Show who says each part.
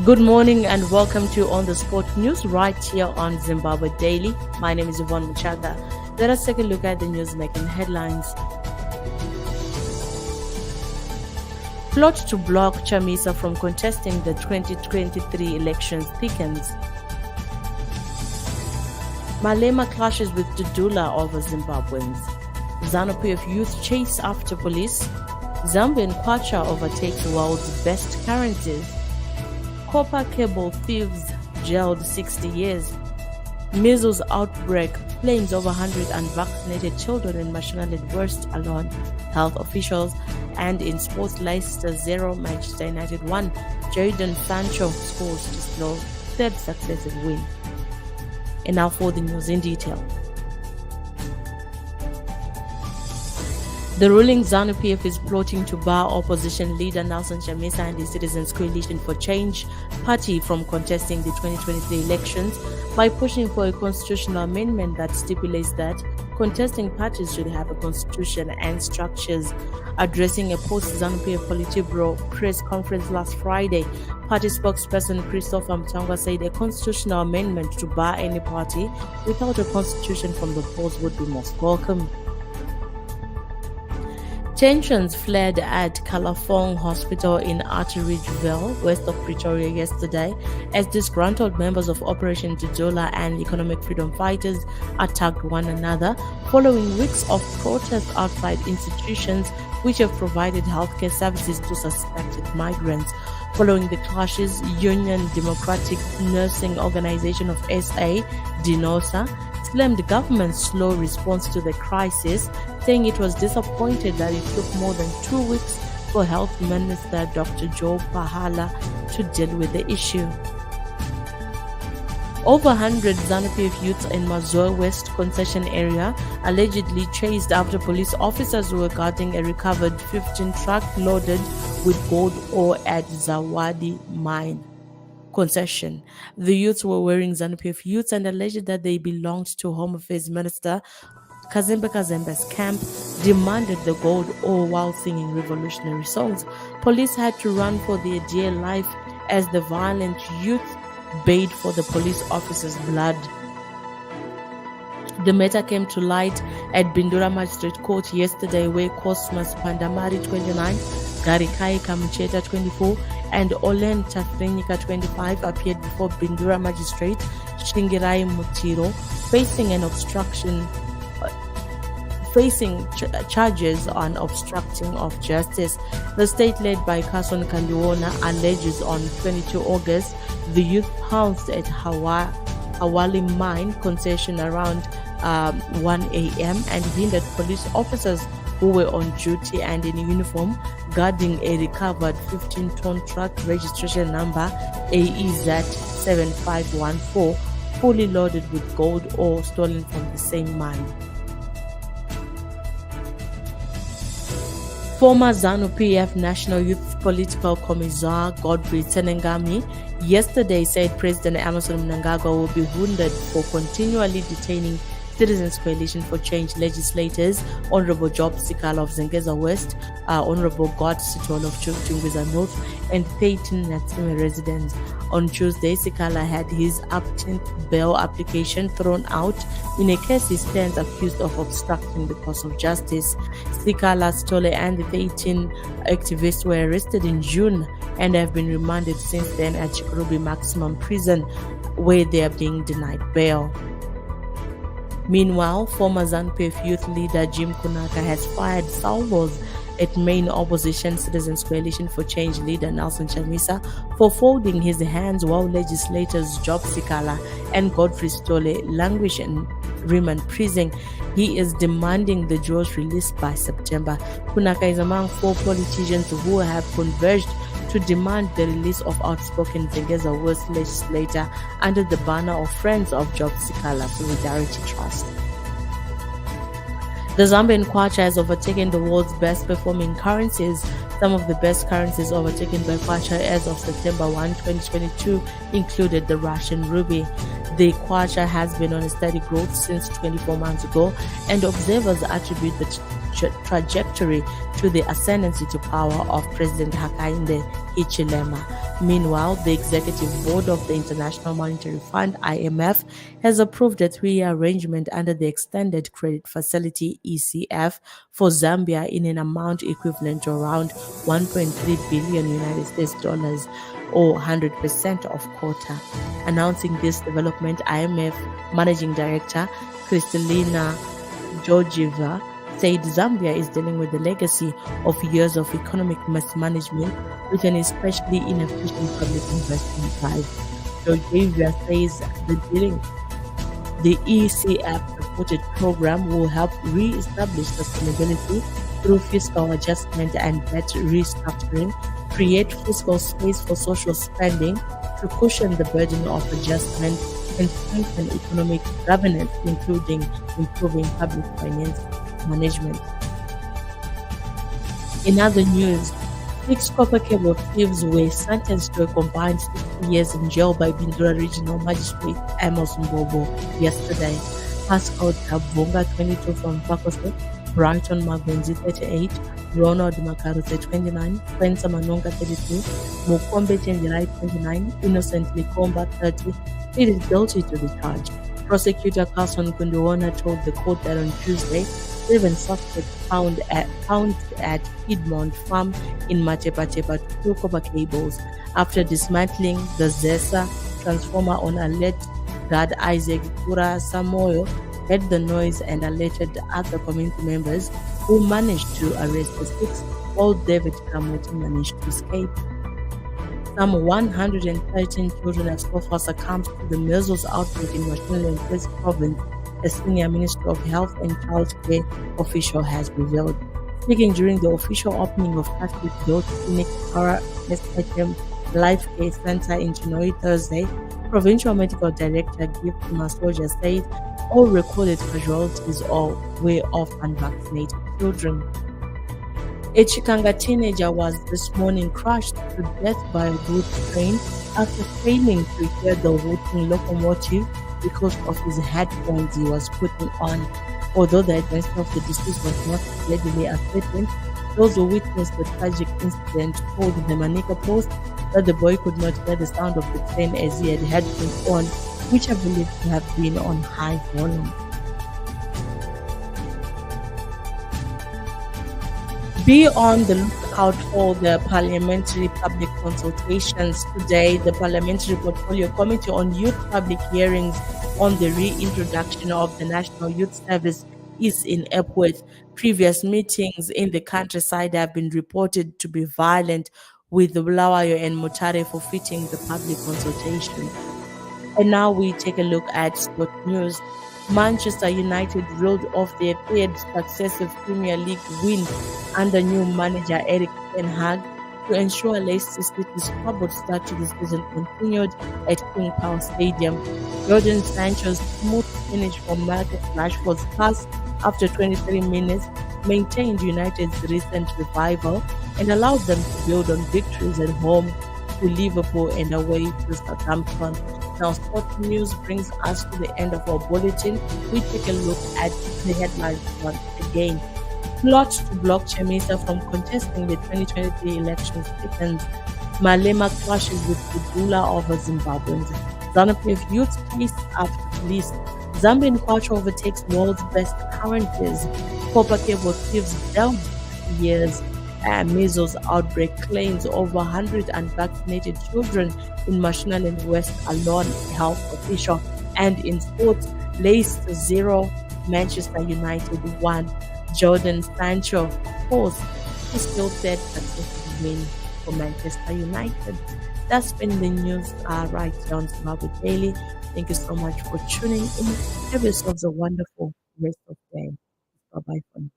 Speaker 1: Good morning and welcome to On the Sport News right here on Zimbabwe Daily. My name is Yvonne Muchaga. Let us take a look at the news making headlines. Plot to block Chamisa from contesting the 2023 elections thickens. Malema clashes with Dudula over Zimbabweans. ZANU PF youth chase after police. Zambian Kwacha overtakes world's best currencies. Copper cable thieves jailed 60 years. Measles outbreak claims over 100 unvaccinated children in nationally worst alone. Health officials. And in sports, Leicester 0, Manchester United 1. Jadon Sancho scores to slow third successive win. And now for the news in detail. The ruling ZANU PF is plotting to bar opposition leader Nelson Chamisa and the Citizens Coalition for Change party from contesting the 2023 elections by pushing for a constitutional amendment that stipulates that contesting parties should have a constitution and structures. Addressing a post-ZANU PF Politburo press conference last Friday, party spokesperson Christopher Mtangwa said a constitutional amendment to bar any party without a constitution from the polls would be most welcome. Tensions flared at Kalafong Hospital in Atteridgeville, west of Pretoria yesterday, as disgruntled members of Operation Dudula and economic freedom fighters attacked one another following weeks of protests outside institutions which have provided healthcare services to suspected migrants. Following the clashes, Union Democratic Nursing Organization of SA, DINOSA, slammed the government's slow response to the crisis, saying it was disappointed that it took more than 2 weeks for Health Minister Dr. Joe Pahala to deal with the issue. Over 100 ZANU PF youths in Mazoe West concession area allegedly chased after police officers who were guarding a recovered 15 truck loaded with gold ore at Zawadi mine concession. The youths were wearing ZANU PF youths and alleged that they belonged to Home Affairs Minister Kazembe's camp, demanded the gold ore while singing revolutionary songs. Police had to run for their dear life as the violent youth bayed for the police officers' blood. The matter came to light at Bindura Magistrate Court yesterday, where Cosmas Pandamari 29, Garikai Kamucheta 24, and Olen Tafrenika 25 appeared before Bindura Magistrate Shingirai Mutiro, facing charges on obstructing of justice. The state led by Kason Kandiwona alleges on 22 August the youth pounced at Hawali mine concession around 1 a.m. and hindered police officers who were on duty and in uniform guarding a recovered 15-ton truck registration number AEZ 7514 fully loaded with gold ore stolen from the same mine. Former ZANU PF National Youth Political Commissar Godfrey Tsenengami yesterday said President Emmerson Mnangagwa will be wounded for continually detaining Citizens Coalition for Change legislators Honorable Job Sikala of Zengeza West, Honorable God Sitol of Chungwiza North, and Peyton Natsime residents. On Tuesday, Sikala had his 18th bail application thrown out in a case he stands accused of obstructing the course of justice. Sikala, Stole, and the 13 activists were arrested in June and have been remanded since then at Chikurubi Maximum Prison, where they are being denied bail. Meanwhile, former ZANU PF youth leader Jim Kunaka has fired salvos at main opposition Citizens Coalition for Change leader Nelson Chamisa for folding his hands while legislators Job Sikala and Godfrey Stole languish in remand prison. He is demanding the duo's release by September. Kunaka is among 4 politicians who have converged to demand the release of outspoken Zengeza West legislator under the banner of Friends of Job Sikala Solidarity Trust. The Zambian Kwacha has overtaken the world's best performing currencies. Some of the best currencies overtaken by Kwacha as of September 1, 2022 included the Russian ruble. The Kwacha has been on a steady growth since 24 months ago, and observers attribute the trajectory to the ascendancy to power of President Hakainde Hichilema. Meanwhile, the executive board of the International Monetary Fund (IMF) has approved a 3-year arrangement under the Extended Credit Facility (ECF) for Zambia in an amount equivalent to around 1.3 billion United States dollars, or 100% of quota. Announcing this development, IMF Managing Director Kristalina Georgieva said Zambia is dealing with the legacy of years of economic mismanagement with an especially inefficient public investment drive. Georgieva says the ECF supported program will help re-establish sustainability through fiscal adjustment and debt restructuring, create fiscal space for social spending to cushion the burden of adjustment, and strengthen economic governance, including improving public finance management. In other news, 6 copper cable thieves were sentenced to a combined 60 years in jail by Bindura Regional Magistrate Amos Mbobo yesterday. Pascal Tabunga, 22 from Pakose, Brighton Magwenzi, 38, Ronald Makaruse, 29, Spencer Manonga, 32, Mukombe Chenjirai, 29, Innocent Likomba, 30, pleaded guilty to the charge. Prosecutor Carson Kunduona told the court that on Tuesday, 7 suspects found at Piedmont Farm in Matepatepa to steal copper cables. After dismantling the ZESA transformer on alert guard Isaac Kura Samoyo, heard the noise and alerted other community members who managed to arrest the 6, while David Kamoti managed to escape. Some 113 children have so far succumbed to the Measles outbreak in West Province, a senior Minister of Health and Child Care official has revealed. Speaking during the official opening of Catholic Youth Clinic Para SHM Life Care Center in Chinoi Thursday, Provincial Medical Director Gift Masoja said all recorded casualties were of unvaccinated children. A Chikanga teenager was this morning crushed to death by a goods train after failing to hear the waiting locomotive because of his headphones he was putting on. Although the identity of the deceased was not readily ascertained, those who witnessed the tragic incident told the Manica Post that the boy could not hear the sound of the train as he had headphones on, which are believed to have been on high volume. Be on the lookout for the parliamentary public consultations. Today, the Parliamentary Portfolio Committee on Youth Public Hearings on the reintroduction of the National Youth Service is in Epworth. Previous meetings in the countryside have been reported to be violent, with Bulawayo and Mutare forfeiting the public consultation. And now we take a look at sport news. Manchester United rolled off their 3rd successive Premier League win under new manager Erik ten Hag to ensure Leicester City's troubled start to the season continued at King Power Stadium. Jadon Sancho's smooth finish from Marcus Rashford's pass after 23 minutes maintained United's recent revival and allowed them to build on victories at home to Liverpool and away to Southampton. Now, sport news brings us to the end of our bulletin. We take a look at the headlines once again. Plot to block Chamisa from contesting the 2023 elections thickens. Malema clashes with Dudula over Zimbabweans. ZANU PF youth case after police. Zambian Kwacha overtakes world's best currencies. Copper cable thieves delved years. Measles outbreak claims over 100 unvaccinated children in Mashonaland West, alone health official. And in sports, Leicester 0, Manchester United 1. Jadon Sancho post his still third successive win for Manchester United. That's been the news right here on Zimbabwe Daily. Thank you so much for tuning in. Have yourselves a wonderful rest of the day. Bye-bye for now.